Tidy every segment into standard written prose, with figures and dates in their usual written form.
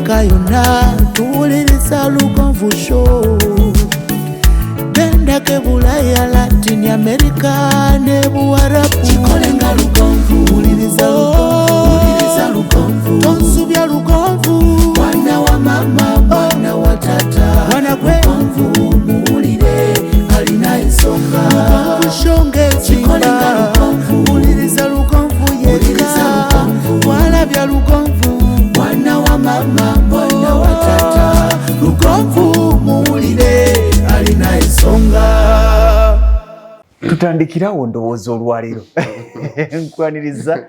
Afrika yonna tuwuliriza Lugonvu Show. Genda ke Bulaya, Latin America ne Buwarabu. Chikolenga Lugonvu, wuliriza Lugonvu. Tonsubya Lugonvu, mwana wa mama, mwana wa tata. Mwana gwe Lugonvu, muwulire alina ensonga. Lugonvu shonge chikolenga Lugonvu, wuliriza Lugonvu yeka. Walabya Lugonvu, mwana wa mama, mwana wa tata. Lugonvu, muwulire alina ensonga. Tutandikirawo ndowooza olwaleero nkwaniriza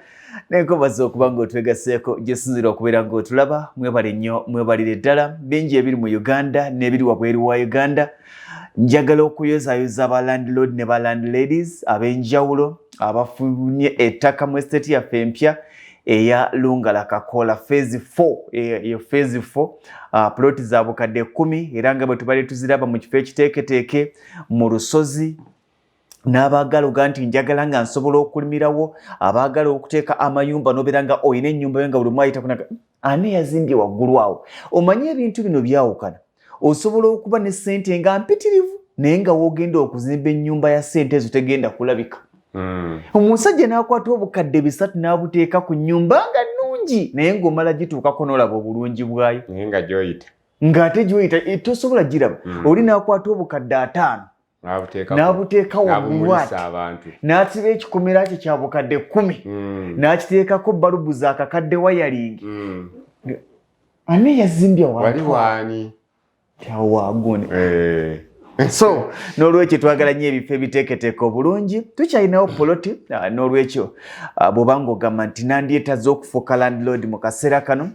nenkobaza okuba ng'otwegaseeko gyesinzira okubeera ng'otulaba. Mwebale nnyo, mwebalire ddala. Bingi ebiri mu Uganda n'ebiri wabweru wa Uganda. Njagala okuyozaayoza aba landlord ne ba landladies ab'enjawulo abafunye ettaka mu estate yaffe empya eya Lungala Kakola phase 4. Eyo phase 4 ploti za bukadde 10 era nga bwe tubadde tuziraba mu kifo ekiteeketeeke mu Lusozi. N'abaagala oga nti njagala nga nsobola okulimirawo, abaagala okuteeka amayumba n'obeera nga oyina ennyumba yo nga buli mwayita kunaga ani yazimbye waggulu awo. Omanye ebintu bino byawukana. Osobola okuba ne ssente nga mpitirivu naye nga woogenda okuzimba ennyumba ya ssente ezo tegenda kulabika. Omusajja n'akwata obukadde 3 n'abuteeka ku nnyumba nga nnungi naye ng'omala gituukako n'olaba obulungi bwayo. Naye nga gy'oyita. Ng'ate gy'oyita tosobola giraba. Oli n'akwata obukadde 5 n'abuteeka waggulu n'atiba ekikomera kye kya bukadde 10 n'akiteekako balubu za kakadde wayalingi. Ani yazimbye wali waani kyawagone. So n'olwekyo twagala nnyo ebifo ebiteeketeeke obulungi. Tukyalinawo poloti n'olwekyo bw'obanga ogamba nti nandyetazze okufuuka landlord mu kaseera kano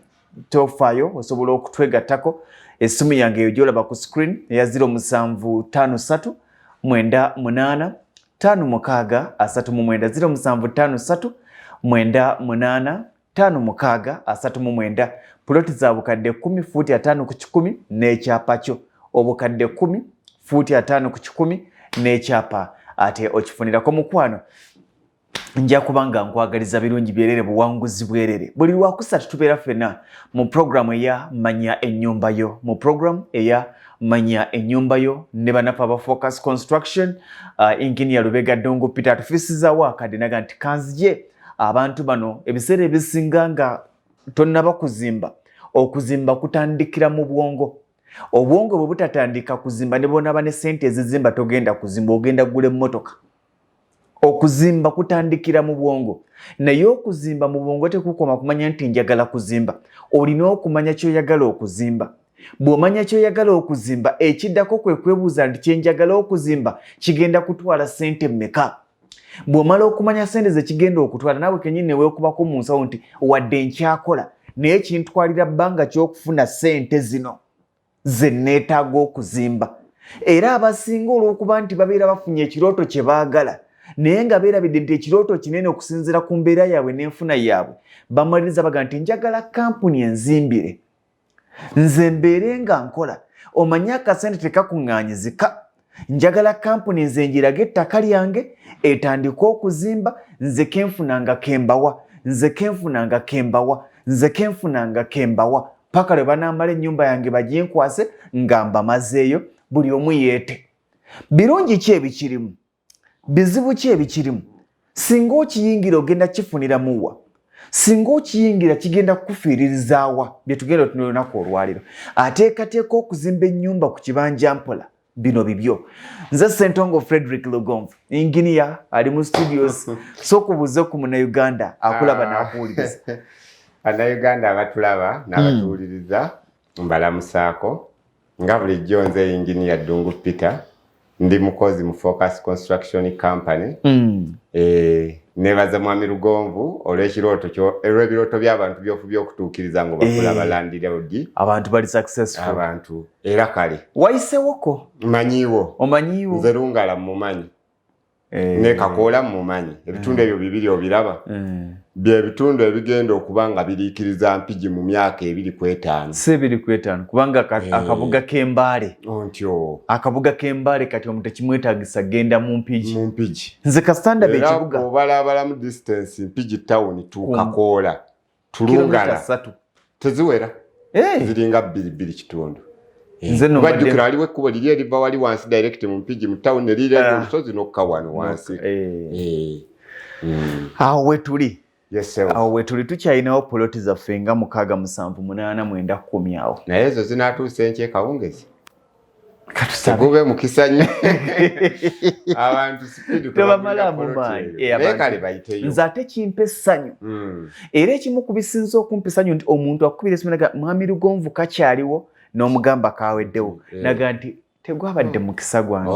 tofaayo osobola okutwegattako. Essimu yange eyo gy'olaba ku screen eya 0753 98 56 39 0753 98 56 Ploti za bukadde 10 futi 5 ku 10 n'ekyapa kyo. Obukadde 10 futi 5 ku 10 n'ekyapa ate okifunirako mukwano. Nja kubanga nkwagaliza birungi byerere buwanguzi bwerere. Buli lwakusatu tubeera ffenna mu programu eya Manya Ennyumba Yo. Mu programu eya Manya Ennyumba Yo ne banafa ba Focus Construction. Engineer Lubega Dongo Peter atufisizawo akadinaga nti kanzije abantu bano ebiseera ebisinga nga tonnaba kuzimba. Okuzimba kutandikira mu bwongo. Obwongo bwe butatandika kuzimba ne bonaba ne ssente ezizimba togenda kuzimba, ogenda gula emmotoka. Okuzimba kutandikira mu bwongo. Naye okuzimba mu bwongo tekukoma kumanya nti njagala kuzimba. Olina okumanya ky'oyagala okuzimba. Bw'omanya ky'oyagala okuzimba, ekiddako kwe kwebuuza nti kyenjagala okuzimba kigenda kutwala ssente mmeka. Bw'omala okumanya ssente ze kigenda okutwala, naawe kennyini ne weekubako mu nsawo nti wadde nkyakola naye kintwalira bbanga ky'okufuna ssente zino ze neetaaga okuzimba. Era abasinga olw'okuba nti babeera bafunye ekirooto kye baagala naye nga beerabidde nti ekirooto kinene okusinziira ku mbeera yaabwe n'enfuna yaabwe, bamaliriza baga nti njagala kampuni enzimbire nze mbeere nga nkola. Omanye akasente tekakuŋŋaanyizika. Njagala kampuni nze njirage ettaka lyange etandika okuzimba, nze kenfunanga kembawa, nze kenfunanga kembawa, nze kenfunanga kembawa paka lwe banaamala ennyumba yange baginkwase nga mbamazeeyo buli omu yeete. Birungi ki ebikirimu? Bizibu ki ebikirimu? Singa okiyingira ogenda kifuniramuwa? Singa okiyingira kigenda kukufiiririzaawa? Bye tugenda otunula olunaku olwaliro. Ateekateeka okuzimba ennyumba ku Kibanja Mpola bino bibyo. Nze Ssentongo Frederick Lugonvu, engineer ali mu studios. So kubuze ku Munnayuganda akulaba n'akuwuliriza. Bannayuganda abatulaba n'abatuwuliriza mbalamusaako. Nga bulijjo nze engineer Dungu Peter. Ndi mukozi mu Focus Construction Company. Nebaza mwami Lugonvu olw'ebirooto by'abantu by'ofubye okutuukiriza ngo bakulaba landlord. Abantu bali successful. Abantu era kale. Wayisewoko? Manyiwo. Omanyiwo? Nze Lungala mumanyi. Ne Kakola mumanyi. Ebitundu ebyo bibiri obiraba. Bye bitundu ebigenda okuba nga biriikiriza mpigi mu myaka 2-5. Si 2-5 kubanga akabuga k'Embaale. Ontyo. Akabuga k'Embaale kati omuntu tekimwetaagisa genda mu mpigi. Mu mpigi. Nze kasitanda b'ekibuga. Era obalabala mu distance mpigi town tu Kakola. Tulungala. Kilomita 3. Teziwera. ziringa 2 kitundu. Nze no bajjukira waliwo ekkubo liri eriva wali wansi direct mu Mpigi mu town ne lirira olusozi n'okka wano wansi. Awo wetuli. Yes sir. Awo wetuli tukyalinawo poloti zaffe nga 6,7,8,10 awo. Naye ezo zinaatuusa enkye kawungezi. Tegube mukisa nnyo. Abantu speed tebamala mu maanyi. Kale bayiteyo. Nze ate kimpa essanyu. Era ekimu ku bisinza okumpa essanyu nti omuntu akubira esimu naga mwami Lugonvu kakyaliwo n'omugamba kaweddewo. Naga nti tegwabadde mukisa gwange.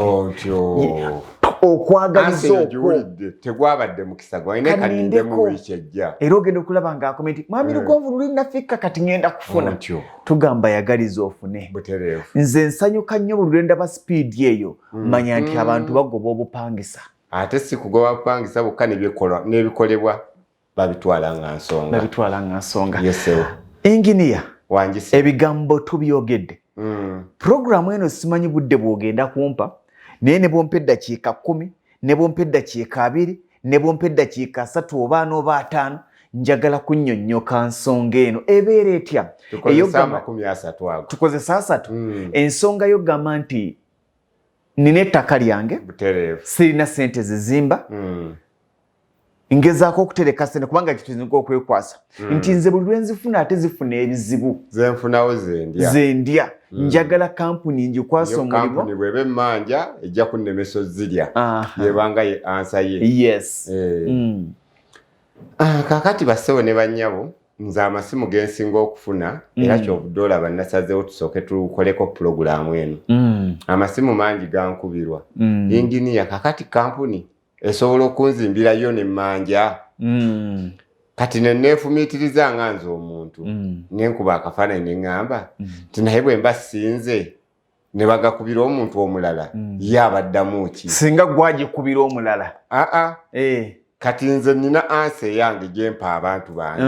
Okwagaliza okwo tegwabadde mukisa gwange kaninde mu wiiki ejja. Era ogenda okulaba ng'akomenti mwami Lugonvu luli nafika kati ngenda kufuna. Tugamba yagaliza ofune. Nze nsanyuka nnyo buli lwe ndaba sipiidi eyo manya nti abantu bagoba obupangisa. Ate si kugoba bupangisa bokka n'ebikolebwa babitwala nga nsonga. Engineer Wangise. Ebigambo tubyogedde. Programu eno simanyi budde bwogenda kumpa naye ne bompa eddakiika 10 ne bompa eddakiika 2 ne bompa eddakiika 3 oba 4 oba 5 njagala kunnyonnyoka nsonga eno ebeera etya. Tukozesa 3. Ensonga yo gamba nti nina ettaka lyange sirina ssente zizimba ngezaako okutereka ssente kubanga kituzinga okwekwasa nti nze buli lwe nzifuna ate zifuna ebizibu zenfunawo zendya njagala kampuni ngikwasa omulimu kampuni bw'eba emmanja ejja kunnemesa ozirya yebanga ye ansa ye. Yes. Kakati bassewo ne bannyabo nze amasimu gensinga okufuna era kyobudde olaba nasazeewo tusooke tukoleko pulogulaamu eno. Amasimu mangi gankubirwa. Inginiya kakati kampuni esobola okunzimbirayo nemmanja. Kati neneefumiitiriza nga nze omuntu nenkuba akafaananyi neŋŋamba nti naye bwe mba sinze ne bagakubira omuntu omulala ye abaddamu ki singa gwagikubira omulala. Kati nze nina ansa eyange gyempa abantu bange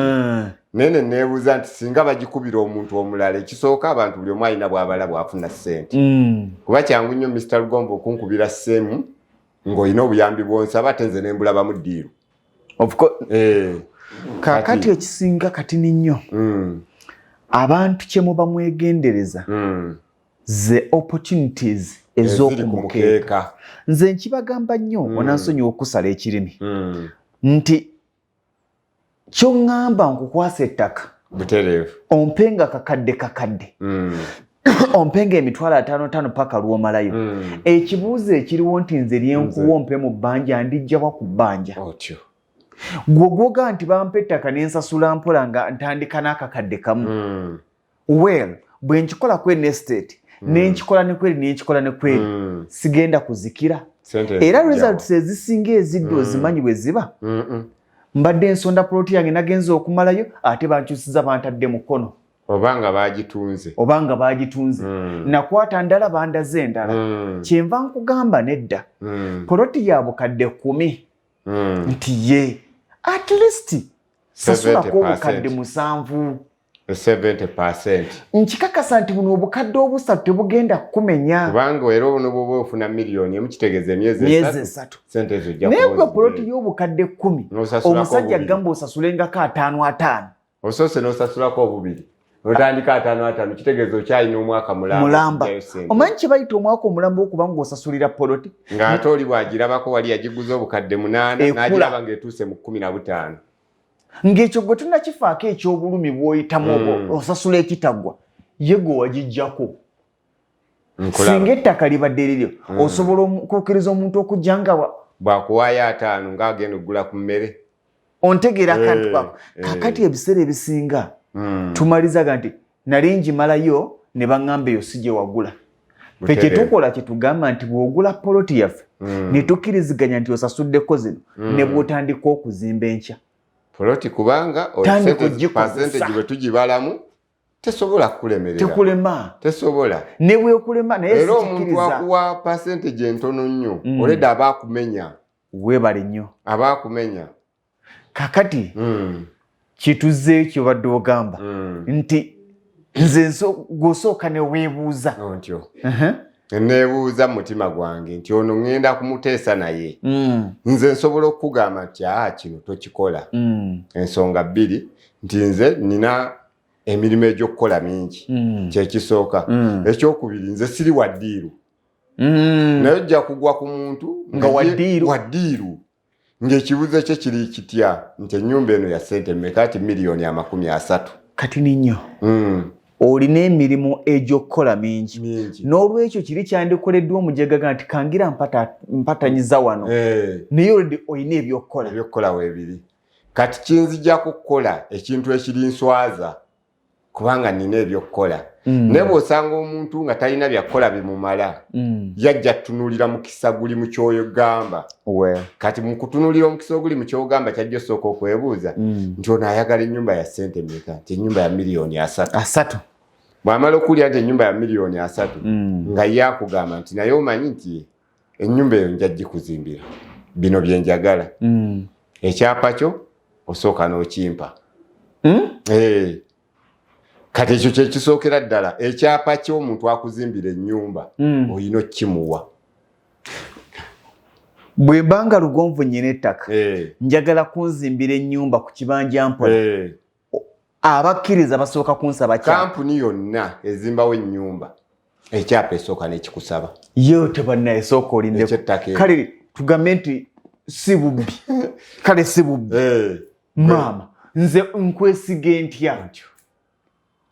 nene neebuuza nti singa bagikubira omuntu omulala ekisooka abantu buli omu alina bw'abala bw'afuna ssente. Kuba kyangu nnyo Mr. Lugombo okunkubira ssemu ng'olina obuyambi bw'onsaba ate nze ne mbulabamu ddiiru. Kakati ekisinga kati nnyo abantu kye muba mwegendereza ze opportunities ez'okumukeeka. Nze nkibagamba nnyo onansonyiwa okusala ekirimi nti ky'oŋŋamba nkukwasa ettaka butereevu ompenga kakadde ompenga emitwalo 5 paka lw'omalayo. Ekibuuzo ekiriwo nti nze lyenkuwa ompe mu bbanja ndijjawa ku bbanja. Gwoga nti bampa ettaka n'ensasula mpola nga ntandika n'akakadde kamu. Well bwe nkikola ku estate n'enkikola ne kweri n'enkikola ne kweri sigenda kuzikira. Era results ezisinga ezidde ozimanyi bwe ziba. Mbadde ensonda poloti yange nagenza okumalayo ate bankyusiza bantadde mukono. Obanga bagitunze. Nakwata ndala bandaze endala. Kyenva nkugamba nedda. Poloti ya bukadde 10 nti ye at least sasulako obukadde 7. 70%. Nkikakasa nti buno obukadde obusatu tebugenda kukumenya. Kubanga era ono bwoba ofuna miliyoni emu kitegeeza emyezi 3 sente ezo ojja naye gwe poloti y'obukadde 10 omusajja agamba osasulengako 5 osoose n'osasulako obubiri otandika 5 kitegeeza okyalina omwaka mulamba. Omanyi kye bayita omwaka omulamba okuba ng'osasulira poloti ng'ate oli bw'agirabako wali yagiguza obukadde 8 n'agiraba ng'etuuse mu 15. Ng'ekyo gwe tunnakifaako eky'obulumi bw'oyitamu osasula ekitaggwa ye gwe wagijjako. Singa ettaka libadde liryo osobola okukkiriza omuntu okujja nga bw'akuwaayo 5 ng'agenda okugula ku mmere ontegeera akantu kako. Kakati ebiseera ebisinga tumalizaga nti nali ngimalayo ne baŋŋamba eyo si gye wagula. Fe kye tukola kye tugamba nti bw'ogula poloti yaffe ne tukkiriziganya nti osasuddeko zino ne bw'otandika okuzimba enkya poloti kubanga percentage bwe tugibalamu tesobola kukulemerera. Tesobola. Ne bwekulema naye era omuntu akuwa percentage entono nnyo oledi aba akumenya. Weebale nnyo. Aba akumenya. Kakati kituze ekyo badde ogamba nti nze gw'osooka ne weebuuza. Ontyo. Neebuuza mu mutima gwange nti ono ŋŋenda kumuteesa naye. Nze nsobola okukugamba nti kino tokikola. Ensonga 2 nti nze nina emirimu egy'okukola mingi kyekisooka. Ekyokubiri nze siri waddiiru naye ojja kugwa ku muntu nga waddiiru ng'ekibuzo kye kiri kitya nti ennyumba eno ya ssente mmeka ati $30,000,000 kati ninyo olina emirimu egy'okukola mingi n'olwekyo kiri kyandikoleddwa omujegaga nti kangira mpatanyiza wano naye olidde olina ebyokukola weebiri kati kinzijjaku kukola ekintu ekiri nswaza kubanga nina ebyokukola naye bw'osanga omuntu nga talina byakukola bimumala yajja tutunuulira mukisa guli mu ky'oyogamba kati mu kutunuulira omukisa oguli mu ky'ogamba kyajja osooka okwebuuza nti ono ayagala ennyumba ya ssente mmeka nti ennyumba ya $3,000,000 bw'amala okuwulira nti ennyumba ya $3,000,000 nga ye akugamba nti naye omanyi nti ennyumba eyo nja gikuzimbira bino bye njagala ekyapa kyo osooka n'okimpa kati ekyo kyekisookera ddala ekyapa ky'omuntu akuzimbira ennyumba olina okkimuwa bwe mbanga lugonvu nnyina ettaka njagala kunzimbira ennyumba ku Kibanja Mpola abakkiriza basooka kunsaba kampuni yonna ezimbawo ennyumba ekyapa esooka n'ekikusaba yo tebannaye sooka olindeko kale tugambe nti si bubbi kale si bubbi maama nze nkwesige ntya ntyo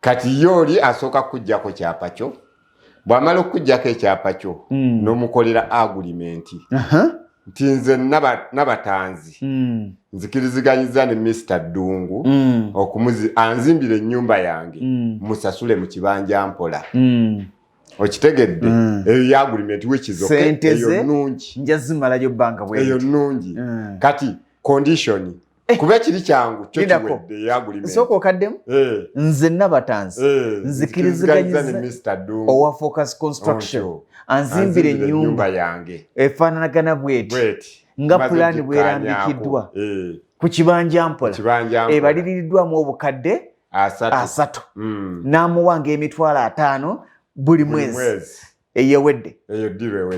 kati yooli asooka kujjako kyapa kyo bw'amala okujjako ekyapa kyo n'omukolera agulimenti nti nze nabatanzi nzikiriziganyiza ne Mr. Ddungu anzimbira ennyumba yange musasule mu Kibanja Mpola okitegedde eyo yagulimenti wekizoke eyo nnungi njazimalayo bbanga eyo nnungi kati condition kuba kiri kyangu kyo kiwedde yagulimenti sooka okaddemu nze nabatanzi nzikiriziganyiza ne Mr. Ddungu owa Focus Construction anzimbira ennyumba yange efaananagana bweti nga pulaani bwerambikiddwa ku Kibanja Mpola ebaliriddwamu obukadde 3 n'amuwanga $50,000 buli mwezi eyewedde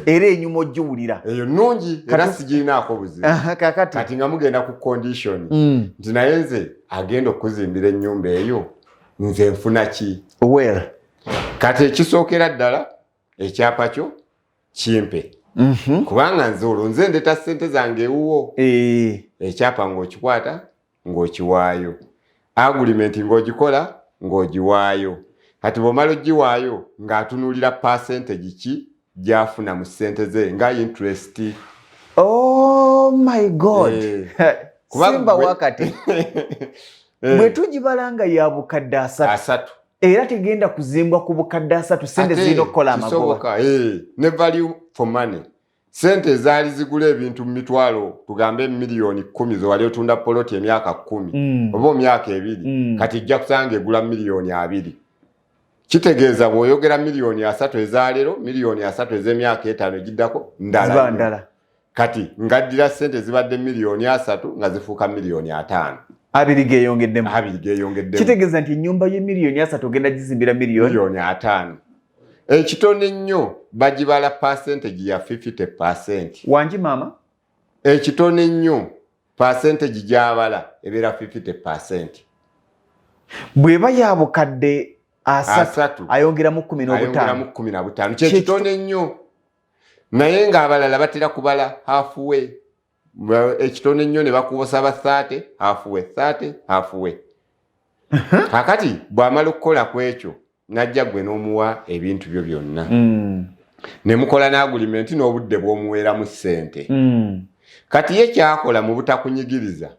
era enyuma ogiwulira eyo nnungi era sigirinaako buzibu kati nga mugenda ku condition nti naye nze agenda okuzimbira ennyumba eyo nze nfuna ki kati ekisookera ddala ekyapa kyo kimpe kubanga nze olwo nze ndeeta ssente zange ewuwo ekyapa ng'okikwata ng'okiwaayo agulimenti ng'ogikola ng'ogiwaayo kati bw'omala ogiwaayo ng'atunuulira percentage ki gy'afuna mu ssente ze nga interest. Oh my God! Simba wakati bwe tugibala nga ya bukadde 3 era tegenda kuzimbwa ku bukadde 3 ssente zirina okukola amagoba ne value for money. Sente zaali zigula ebintu mu mitwalo tugambe $10,000,000 zowali otunda poloti emyaka 10 oba emyaka 2 kati ijja kusanga egula $2,000,000. Kitegeeza bw'oyogera $3,000,000 ezaleero $3,000,000 ez'emyaka 5 giddako ndala kati ngaddira sente zibadde $3,000,000 nga zifuuka $5,000,000. Abiri geeyongeddemu. Kitegeeza nti ennyumba $3,000,000 ogenda gizimbira $5,000,000. Ekitone nnyo bagibala percentage ya 50%. Wangi maama? Ekitone nnyo percentage gy'abala ebeera 50%. Bw'eba ya bukadde 3 ayongeramu 15. Kyekitone nnyo naye ng'abalala batera kubala halfway. Ekitone nnyo ne bakubosa ba 30 halfway. Kakati bw'amala okukola ku ekyo najja gwe n'omuwa ebintu byo byonna ne mukola n'agulimenti n'obudde bw'omuweeramu ssente kati ye kyakola mu butakunyigiriza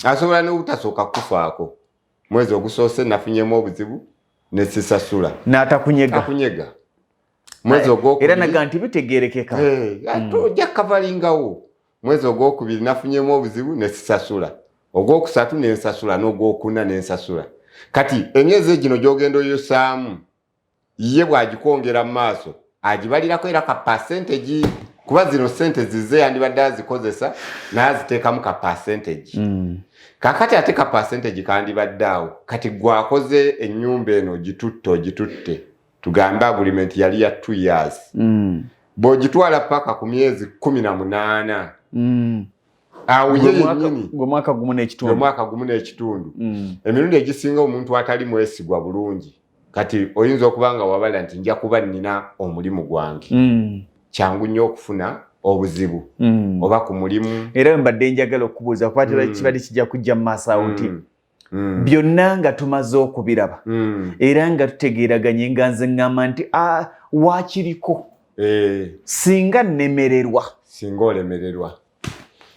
asobola n'obutasooka kufaako mwezi ogusoose nafunyemu obuzibu ne sisasula n'atakunyega mwezi ogwokubiri era naga nti bitegeerekeka ojja kavalingawo mwezi ogwokubiri nafunyemu obuzibu ne sisasula ogwokusatu n'ensasula n'ogwokuna n'ensasula. Kati emyezi gino gy'ogenda oyosaamu ye bw'agikwongera mu maaso agibalirako era ka percentage kuba zino sente zize yandibadde azikozesa naye aziteekamu ka percentage. Kakati ate ka percentage kandibadde awo kati gwakoze ennyumba eno gitutte tugambe agreement yali ya 2 years bw'ogitwala paka ku myezi 18 awo yennyini gwe mwaka gumu n'ekitundu emirundi egisinga omuntu atali mwesigwa bulungi kati oyinza okubanga wabala nti nja kuba nina omulimu gwange kyangu nnyo okufuna obuzibu oba ku mulimu era mbadde njagala okubuuza kuba kibadde kijja kujja mu maaso awo nti byonna nga tumaze okubiraba era nga tutegeeraganye nga nze ŋŋamba nti waakiriko singa nnemererwa singa olemererwa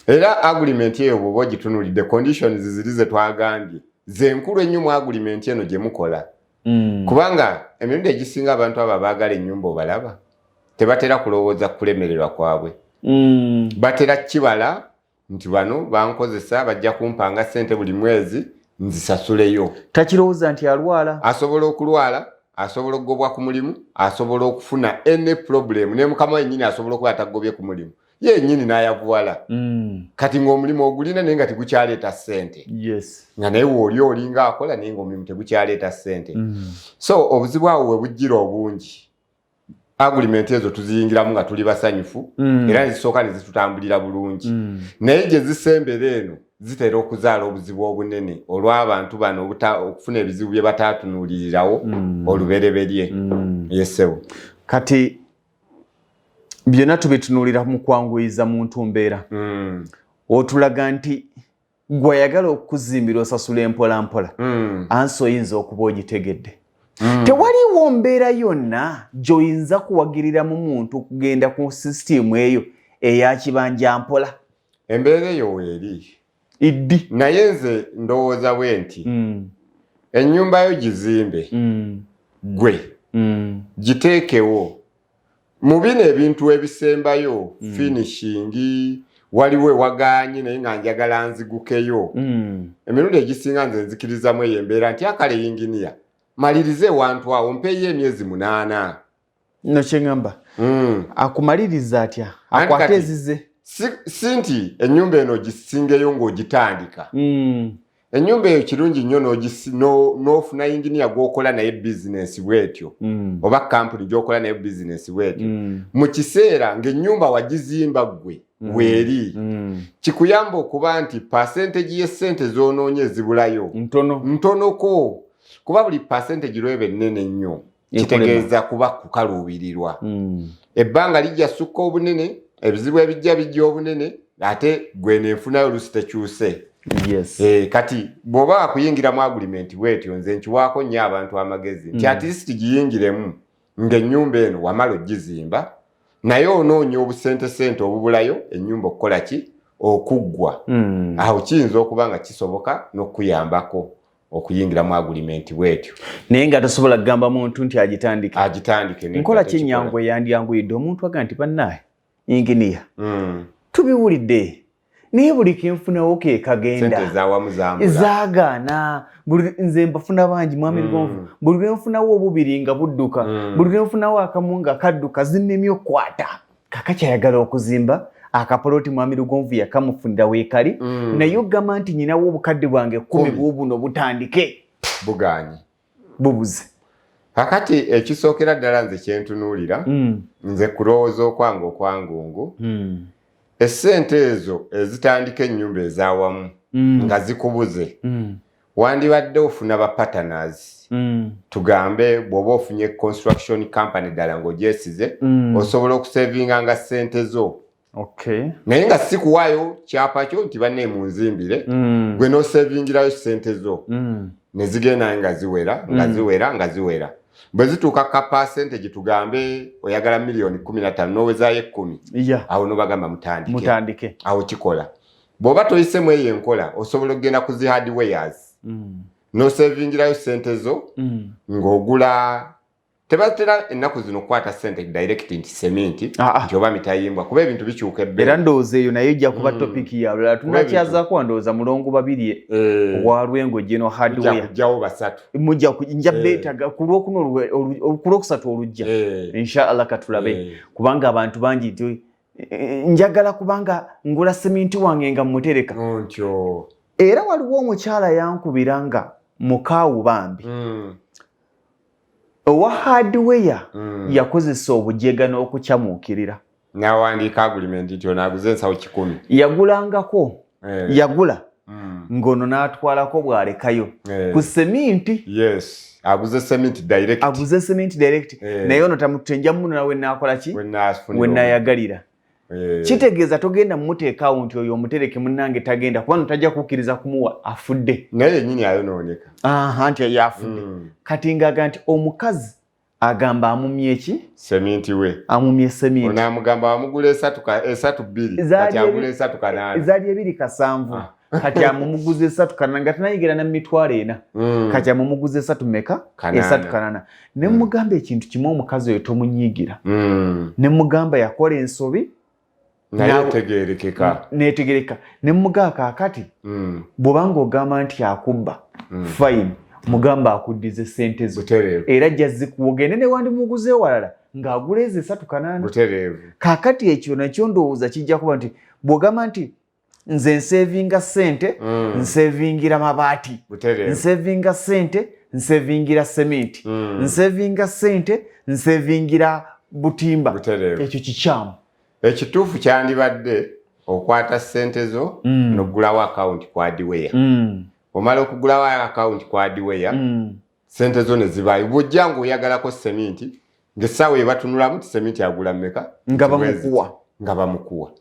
era agreement eyo bw'oba ogitunulidde conditions ziri ze twagambye zenkulu ennyo mu agreement eno gye mukola kubanga emirundi egisinga abantu abo baagala ennyumba obalaba tebatera kulowooza kulemererwa kwabwe batera kibala nti bano bankozesa bajja kumpanga ssente buli mwezi nzisasuleyo takirowooza nti alwala asobola okulwala asobola okugobwa ku mulimu asobola okufuna any problem ne mukama wennyini asobola okuba atagobye ku mulimu yennyini n'ayavuwala kati ng'omulimu ogulina naye nga tegukyaleeta ssente nga naye olinga akola naye ng'omulimu tegukyaleeta ssente so obuzibu awo we bujjira obungi agreement ezo tuziyingiramu nga tuli basanyufu era nezisooka ne zitutambulira bulungi naye gye zisembera eno zitera okuzaala obuzibu obunene olw'abantu bano okufuna ebizibu bye batatunuulirirawo olubereberye yesewo kati byonna tubitunuulira mu kwanguyiza muntu mbeera otulaga nti gwe ayagala okukuzimbira osasula empola mpola ansi oyinza okuba ogitegedde tewaliwo mbeera yonna gy'oyinza kuwagiriramu muntu okugenda ku sisitimu eyo eya Kibanja Mpola embeera eyo weeri iddi naye nze ndowooza bwe nti ennyumba yo gizimbe gwe giteekewo mu bino ebintu ebisembayo finishingi waliwo ewagaanye naye nga njagala nzigukeyo emirundi egisinga nze nzikirizamu eyo embeera nti akale yinginiya malirize wantu awo mpeeyo emyezi 8 no kyeŋŋamba akumaliriza atya akwate ezize si nti ennyumba eno gisingeyo ng'ogitandika ennyumba eyo kirungi nnyo n'ofuna yinginiya gw'okola naye bizinesi bwetyo oba kampuni gy'okola naye bizinesi bwetyo mu kiseera ng'ennyumba wagizimba ggwe weeri kikuyamba okuba nti pasenteji y'essente z'onoonye ezibulayo ntonoko kuba buli pasenteji lweba ennene nnyo kitegeeza kuba kukaluubirirwa ebbanga lijja sukka obunene ebizibu ebijja bijja obunene ate gwe nenfunayo olusi tekyuse kati bw'oba wakuyingira mu agreement bwetyo nze nkiwaako nnyo abantu amagezi nti at least giyingiremu ng'ennyumba eno wamala ogizimba naye onoonya obusente obubulayo ennyumba okukola ki okuggwa awo kiyinza okuba nga kisoboka n'okuyambako okuyingira mu agreement bwetyo naye nga tosobola kugamba muntu nti agitandike nkola kyenyangu eyandyanguyidde omuntu aga nti bannaye inginiya tubiwulidde naye buli kenfunawo ke kagenda zaagaana nze mbafuna bangi mwami Lugonvu buli lwenfunawo obubiri nga budduka buli lwenfunawo akamu nga kadduka zinnemye okukwata kakakyayagala okuzimba akapoloti mwami Lugonvu yakamufunira weekali naye ogamba nti nyinawo obukadde bwange 10 buubuno butandike buganye bubuze kakati ekisookera ddala nze kyentunuulira nze kulowooza okwange okwangungu essente ezo ezitandika ennyumba ez'awamu nga zikubuze wandibadde ofuna ba partners tugambe bw'oba ofunye construction company ddala ng'ogyesize osobola okusevinga nga ssente zo naye nga si kuwaayo kyapa kyo nti banne munzimbire gwe n'osevingirayo ssente zo ne zigenda nga ziwera bwe zituuka ka percentage tugambe oyagala million 15 n'owezaayo 10 awo n'obagamba mutandike awo kikola bw'oba toyisemu eyo enkola osobola okugenda ku zi hardwares n'osevingirayo ssente zo ng'ogula tebatera ennaku zino okukwata ssente direct nti sementi nti oba mitayimbwa kuba ebintu bikyuka ebbeera era ndowooza eyo naye ejja kuba topiki ya lulala tunakyazaako wandowooza mulongo 2 owa Lwengo gino hardware kujjawo 3 nja beetaga ku lwokusatu olujja inshallah katulabe kubanga abantu bangi nti njagala kubanga ngula sementi wange nga mutereka ntyo era waliwo omukyala yankubira nga mukaawu bambi owa hardware yakozesa obujega n'okukyamuukirira n'awandiika agreement nti onaaguze ensawo 10 yagulangako yagula ngono n'atwalako bw'alekayo ku seminti. Yes, aguze cement direct. Naye ono tamutenja muno nawe naakola ki we naayagalira. Kitegeeza togenda mmuteeka awo nti oyo omutereke munnange tagenda kubanga tajja kukkiriza kumuwa afudde. Naye yennyini ayonooneka. Nti afudde. Kati ng'aga nti omukazi agamba amumye eki? Seminti we. Amumye seminti. Onaamugamba amugula 3.2 kati agula 3.8. Ezaali 2.7 kati amumuguze 3.8 nga tanayigira na mitwalo ena. Kati amumuguze 3.8. Ne mugamba ekintu kimu omukazi oyo tomunyiigira. Ne mugamba yakola ensobi naye tegerekeka. Netegereka. Ne mugamba kaakati bw'obanga ogamba nti akubba fine. Mugamba akuddize sente zo. Era jazikuwogende ne wandi muguze walala ng'agula ezo 3.8. Kaakati ekyo nakyo ndowooza kijja kuba nti bw'ogamba nti nze nsevinga sente nsevingira mabaati, nsevinga sente nsevingira sementi, nsevinga sente nsevingira butimba, ekyo kikyamu. Ekituufu kyandibadde okwata sente zo n'oggulawo akawunti ku hardware. Omala okugulawo akawunti ku hardware sente zo ne zibaayo. Bw'ojja ng'oyagalako sementi ng'essaawa ebatunulamu ti sementi agula mmeka nga bamukuwa.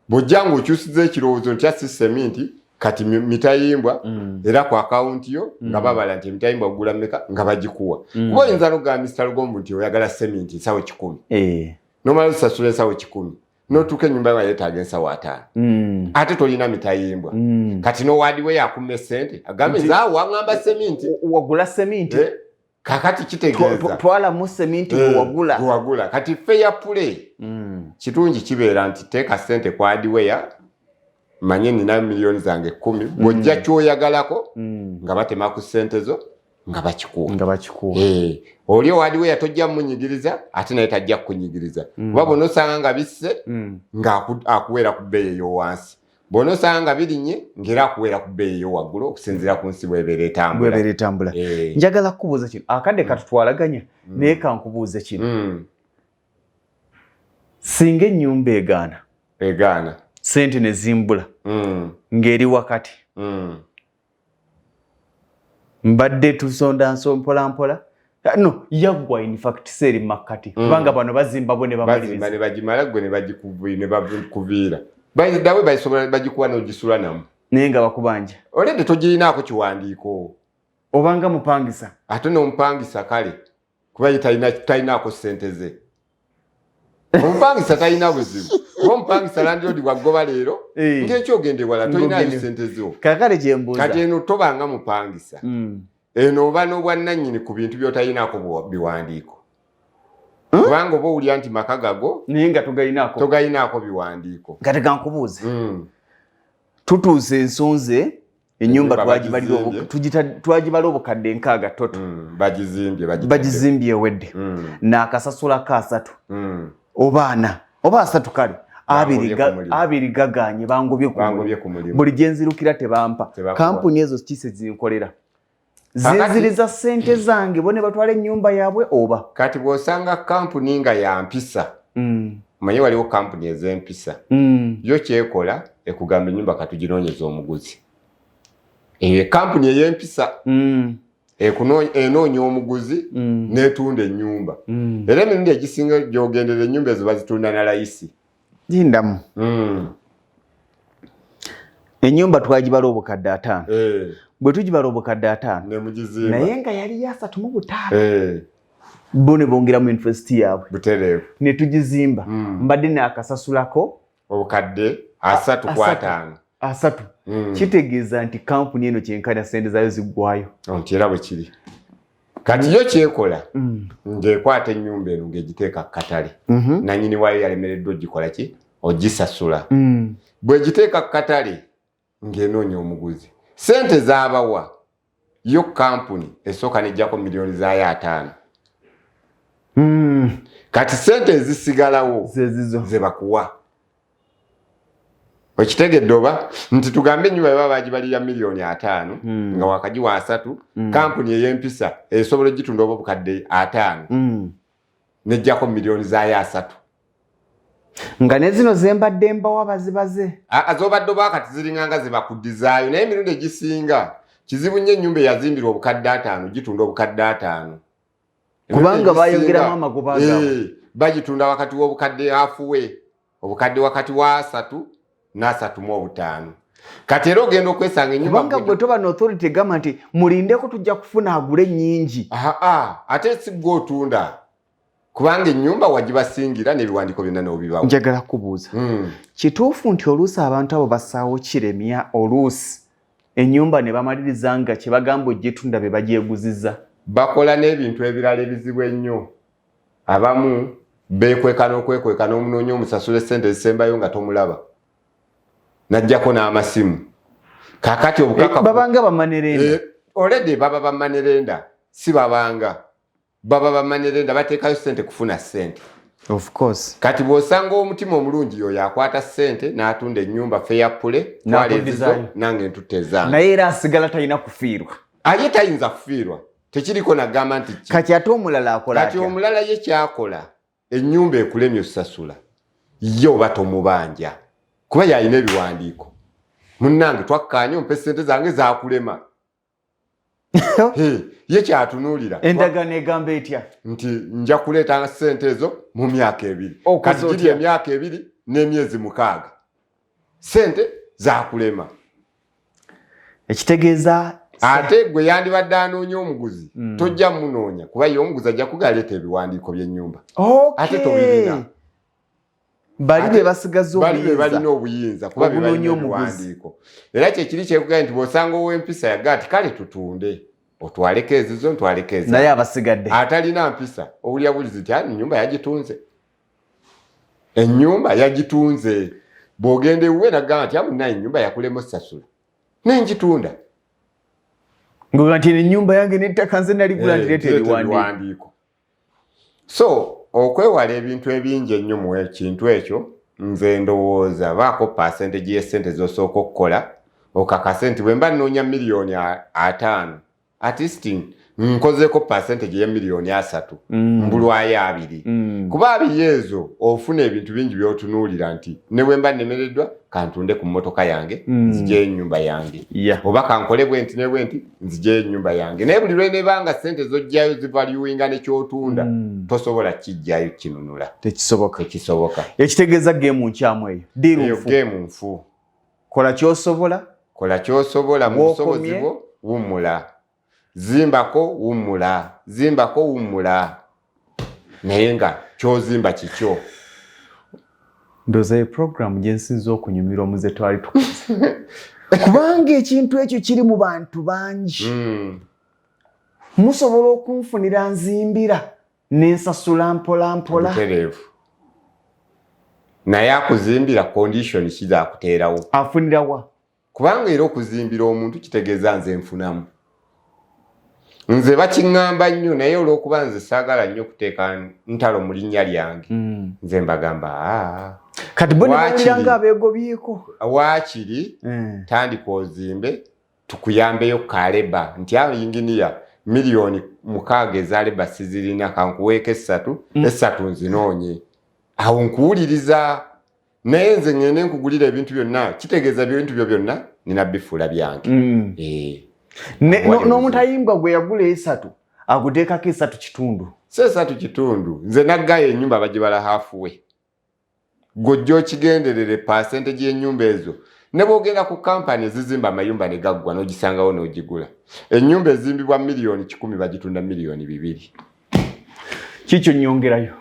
Bw'ojja ng'okyusiza ekirowoozo nti assi sementi kati mitayimbwa era ku akawunti yo nga babala nti emitayimbwa ogula mmeka nga bagikuwa. Kuba oyinza n'ogamba Mr. Lugombo nti oyagala sementi ensawo 10. N'omala osasula ensawo 10. N'otuuka ennyumba yo nga yeetaaga ensawo 5. Ate tolina mitayimbwa. Kati n'owaadiwe yakumme sente agambe nzaawo waŋŋamba sementi. Wagula sementi. Kakati kitegeeza. Twala mu sementi wagula. Kati fair play. Kirungi kibeera nti teeka sente ku hardware manye nina milioni zange 10. Bw'ojja kyoyagalako nga batema ku sente zo nga bakikuwa. Oli hardware tojja munyigiriza ate naye tajja kunyigiriza. Kuba bw'onosanga nga bisse nga akuweera ku bbeeyi eyo wansi. Bw'onosanga nga birinnye ng'era akuweera ku bbeeyi eyo waggulu okusinziira ku nsi bw'ebeera etambula. Njagala kukubuuza kino akadde katutwalaganya naye kankubuuze kino. Singa ennyumba egaana sente ne zimbula ng'eri wakati mbadde tusonda mpola yaggwa in fact seeri makkati kubanga bano bazimba bo ne bamaliriza ne bagimala gwe ne bakuviira dawe bayisobola bagikuwa n'ogisula namu naye nga bakubanja olede togirinaako kiwandiiko obanga mupangisa ate n'omupangisa kale kuba talinaako ssente ze. Omupangisa talina buzibu. Omupangisa landlord wagoba leero ng'ekyogende wala tolinayo ssente zo. Kakale kyembuuza kati eno tobanga mupangisa. Eno oba n'obwannannyini ku bintu by'otalinaako biwandiiko. Kubanga oba owulira nti maka gago naye nga togayinaako biwandiiko. Kati kankubuuze tutuuse ensonze ennyumba twagibala obukadde 6 toto bagizimbye ewedde n'akasasula ka 3 oba 4 oba 3 kale abiri gaganye bangobye ku mulimu buli gye nzirukira tebampa. Kampuni ezo kise zinkolera zinziriza sente zange bo ne batwala ennyumba yaabwe oba kati bw'osanga kampuni nga ya mpisa manye waliwo kampuni ez'empisa yo kyekola ekugamba ennyumba katuginoonyeza omuguzi. Eyo kampuni ey'empisa enoonya omuguzi n'etunda ennyumba. Era emirundi egisinga gy'ogendera ennyumba ezo bazitunda na layisi. Lindamu ennyumba twagibala obukadde 5. Bwe tugibala obukadde 5 naye nga yali ya 3.5 bo ne bongeramu interest yaabwe ne tugizimba mbadde naakasasulako obukadde 3.5 kitegeeza nti kampuni eno kyenkana sente zayo ziggwayo. Nti era bwe kiri kati yo kyekola ng'ekwata ennyumba eno ng'egiteeka ku katale nannyini waayo yalemereddwa ogikola ki ogisasula. Bw'egiteeka ku katale ng'enoonya omuguzi sente z'abawa yo kampuni esooka n'ejjako milioni zaayo 5. Kati sente ezisigalawo ze bakuwa. Okitegedde oba nti tugambe ennyumba baba bagibalira milioni 5 nga wakagiwa 3 kampuni ey'empisa esobola ogitunda oba obukadde 5 n'ejjako milioni zaayo 3. nga ne zino zembadde mbawa bazibaze azobadde bakati ziringanga zibakudizaayo naye emirundi egisinga kizibu nnyo ennyumba eyazimbirwa obukadde 5 gitunda obukadde 5 kubanga bayongeramu amagoba gaabwe bagitunda wakati w'obukadde hafuwe obukadde wakati wa 3 na 3.5 kati era ogenda okwesanga ennyumba kubanga bwe toba no authority egamba nti mulindeko tujja kufuna agule nnyingi ate si gwe otunda kubanga ennyumba wagibasingira n'ebiwandiiko byonna n'obibawo. Njagala kubuuza kituufu nti oluusi abantu abo bassaawo kiremya oluusi ennyumba ne bamaliriza nga kye bagamba ogitunda be bagyeguziza bakola n'ebintu ebirala ebizibu ennyo abamu beekweka n'okwekweka n'omunoonya omusasula essente ezisembayo nga tomulaba najjako n'amasimu kakati obukaka babanga bamanerenda already baba bamanerenda si babanga baba bamanerenda bateekayo ssente kufuna ssente. Of course. Kati bw'osanga omutima omulungi oyo akwata ssente n'atunda ennyumba fair play twalezizo nange ntutezanga naye era asigala talina kufiirwa aye tayinza kufiirwa tekiriko nagamba nti kati ate omulala akola kati omulala ye kyakola ennyumba ekulemye osasula ye oba tomubanja kuba yalina ebiwandiiko munnange twakkaanya ompe ssente zange zakulema ye kyatunuulira endagaano egamba etya nti nja kuleeta ssente ezo mu myaka 2 kati giri emyaka 2 n'emyezi 6 ssente zakulema ekitegeeza ate gwe yandibadde anoonya omuguzi tojja munoonya kuba ye omuguzi ajja kugaleeta ebiwandiiko by'ennyumba ate tobirina bali be basigaza obuyinza balina obuyinza kuba balina ebiwandiiko era kyekiri kyekugaa nti bw'osanga ow'empisa yagaa ti kale tutunde otwaleko ezizo ntwaleko ezo naye abasigadde atalina mpisa owulya bulizi nti ennyumba yagitunze ennyumba yagitunze bw'ogenda ewuwe nagamba nti amunaye ennyumba yakulema osasula nenjitunda ngoga nti ennyumba yange n'ettaka nze naligula ndireeta ebiwandiiko so okwewala ebintu ebingi ennyo mu ekintu ekyo nze ndowooza baako percentage y'essente z'osooka okukola okakase nti bwe mba nnoonya miliyoni 5 at least nkozeko percentage ya miliyoni 3 mbulwayo 2 kuba 2 ezo ofuna ebintu bingi by'otunuulira nti ne bwe mba nnemereddwa kantunde ku mmotoka yange nzigye ennyumba yange oba kankole bwe nti ne bwe nti nzigye ennyumba yange naye buli lwenebanga ssente zojjayo zivaluinga nekyotunda tosobola kijjayo kinunula tekisoboka ekitegeeza geemu nkyamu eyo geemu nfu kola ky'osobola mu busobozi bwo wummula zimbako wummula naye nga kyozimba kikyo ndooza ye programu gye nsinza okunyumira omuze twali tukoze kubanga ekintu ekyo kiri mu bantu bangi musobola okunfunira nzimbira n'ensasula mpola butereevu naye akuzimbira condition kizaakuteerawo afunirawa kubanga era okuzimbira omuntu kitegeeza nze nfunamu nze bakiŋŋamba nnyo naye olw'okuba nze saagala nnyo okuteeka ntalo mu linnya lyange nze mbagamba kati bo nebawuliranga abeegobyeko waakiri tandika ozimbe tukuyambeyo kaleba nti awo inginiya miliyoni 6 eza leba sizirina kankuweeko 3 nzinoonye awo nkuwuliriza naye nze ngende nkugulira ebintu byonna kitegeeza ebintu byo byonna nina bifuula byange n'omuntu ayimbwa gwe yagula 3 aguteekako 3 kitundu nze naggayo ennyumba bagibala hafuwe gojja okigenderere percentage y'ennyumba ezo ne bwogenda ku kampani ezizimba amayumba ne gaggwa n'ogisangawo n'ogigula ennyumba ezimbibwa miliyoni 10 bagitunda miliyoni 2 kikyo nnyongerayo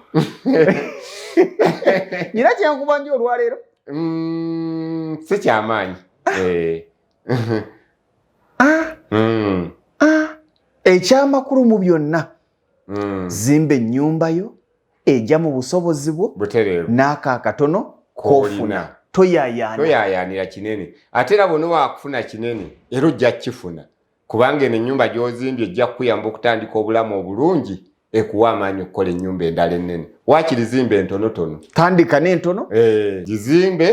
nyina kyankubanja olwaleero si kyamaanyi ekyamakulu mu byonna zimba ennyumba yo ejja mu busobozi bwo n'ako akatono k'ofuna toyaayaanira kinene ate era bwona waakufuna kinene era ojja kukifuna kubanga eno ennyumba gy'ozimbye ejja kukuyamba okutandika obulamu obulungi ekuwa amaanyi okukola ennyumba endala ennene waakiri zimba entonotono tandika n'entono gizimbe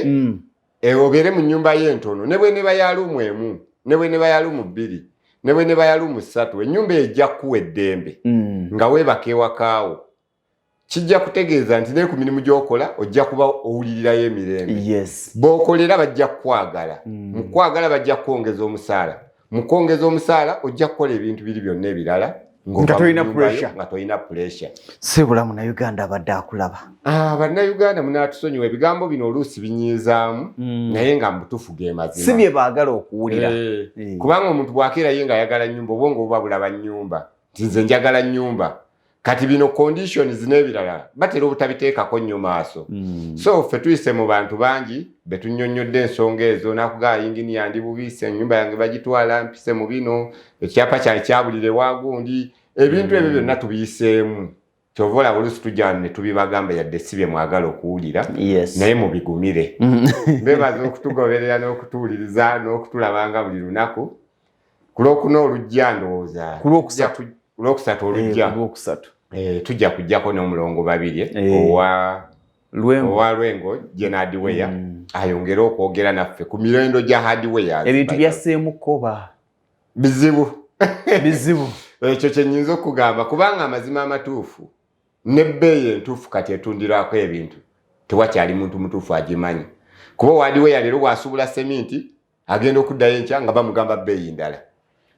obeere mu nnyumba y'entono ne bwe neba ya lumu emu ne bwe neba ya lumu 2 ne bwe neba ya lumu 3 ennyumba ejja kuwa eddembe nga weebaka ewakaawo kijja kutegeeza nti ne ku mirimu gy'okola ojja kuba owulirirayo emirembe. Yes. Bw'okolera bajja kukwagala. Mu kwagala bajja kwongeza omusaala. Mu kwongeza omusaala ojja kukola ebintu biri byonna ebirala nga tolina pressure. Sebula Munnayuganda abadde akulaba. Bannayuganda munaatusonyiwa ebigambo bino oluusi binyizaamu naye nga mutuufu ge mazima. Si bye baagala okuwulira. Kubanga omuntu bw'akeera ye ng'ayagala nnyumba obwongo buba bulaba nnyumba. Nti nze njagala nnyumba. Kati bino conditions n'ebirala batera obutabiteekako nnyo maaso. So ffe tuyise mu bantu bangi be tunnyonnyodde ensonga ezo n'akugaa yinginiya ndi bubiise ennyumba yange bagitwala mpise mu bino ekyapa kyange kyabulire waagundi ebintu ebyo byonna tubiyiseemu. Kyova olaba oluusi tujja ne tubibagamba yadde si bye mwagala okuwulira naye mubigumire. Beebaza okutugoberera n'okutuwuliriza n'okutulabanga buli lunaku. Ku Lwokuna olujja ndowooza. Ku Lwokusatu olujja. Tujja kujjako n'omulongo babiri owa Lwengo Hardware ayongera okwogera naffe ku mirendo gya hardware. Ebintu byasseemu koba. Bizibu. Ekyo kye nnyinza okugamba kubanga amazima amatuufu n'ebbeeyi entuufu kati etundirwako ebintu tewakyali muntu mutuufu agimanyi. Kuba hardware leero bw'asuubula seminti agenda okuddayo enkya nga bamugamba bbeeyi ndala.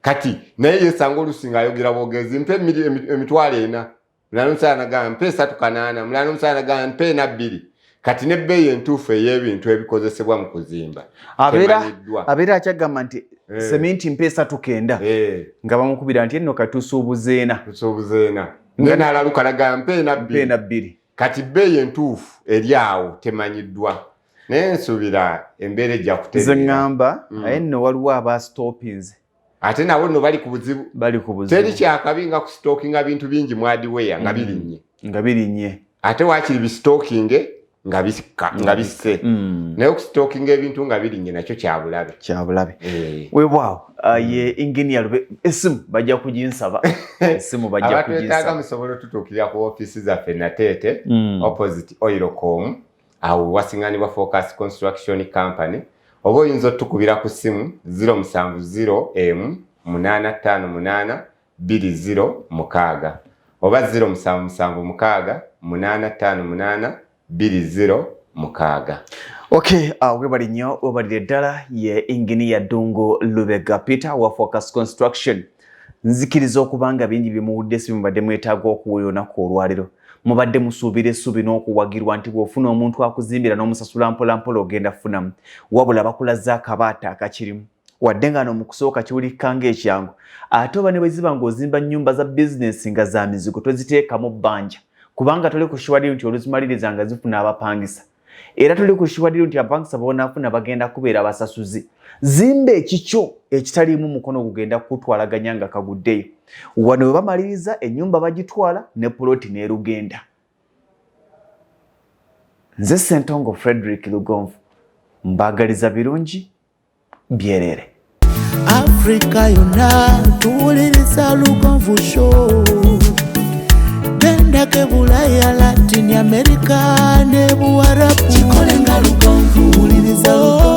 Kati naye yesanga olusinga ayogera bwogezi mpe emitwalo 4 mulala omusaala nagamba mpe 3 mulala omusaala nagamba mpe 2. Kati n'ebbeeyi entuufu ey'ebintu ebikozesebwa mu kuzimba abeera akyagamba nti seminti mpe 3 nga bamukubira nti enno katusuubuze 4 nga n'alaluka nagamba mpe 2. kati bbeeyi entuufu eri awo temanyiddwa naye nsuubira embeera ejja kutereera. Nze ngamba aye nno waliwo abastopinze ate nabo nno bali ku buzibu. Teri kyakabi nga kusitookinga bintu bingi mu hardware nga birinnye. Ate waakiri bisitookinge nga bisse. Naye okusitookinga ebintu nga birinnye nakyo kyabulabe. Weewaawo ye inginiya esimu bajja kuginsaba. Abatwetaaga musobole tutuukirira ku ofiisi zaffe Nateete opposite Oilcom awo wasiŋŋanibwa Focus Construction Company. Oba oyinza otukubira ku simu 070-858-20 oba 077-858-20. Okay, webali nnyo webalire ddala ye inginiya Ddungu Lubega Peter wa Focus Construction. Nzikiriza okubanga bingi bimuwudde si mubadde mwetaaga okuwulira olunaku olwaliro. Mubadde musuubira essuubi n'okuwagirwa nti bw'ofuna omuntu akuzimbira n'omusasula mpola mpola ogenda kufunamu. Wabula bakulaza akabaata akakirimu. Wadde nga no mu kusooka kiwulikika ng'ekyangu. Ate oba ne bwe ziba ng'ozimba nnyumba za bizinesi nga za mizigo toziteekamu bbanja. Kubanga toli kushiwadde nti oluzimaliriza nga zifuna abapangisa. Era toli kushiwadde nti abapangisa bonaafuna bagenda kubeera abasasuzi. Zimba ekikyo ekitaliimu mukono gugenda kutwalaganya nga kaguddeyo. Wano we bamaliriza ennyumba bagitwala ne poloti n'erugenda. Nze Ssentongo Frederick Lugonvu mbagaliza birungi byerere. Afrika yonna tuwuliriza Lugonvu Show. Bendake Bulaya, Latin America ne Buwarabu. Kikolenga Lugonvu. Tuwuliriza Lugonvu.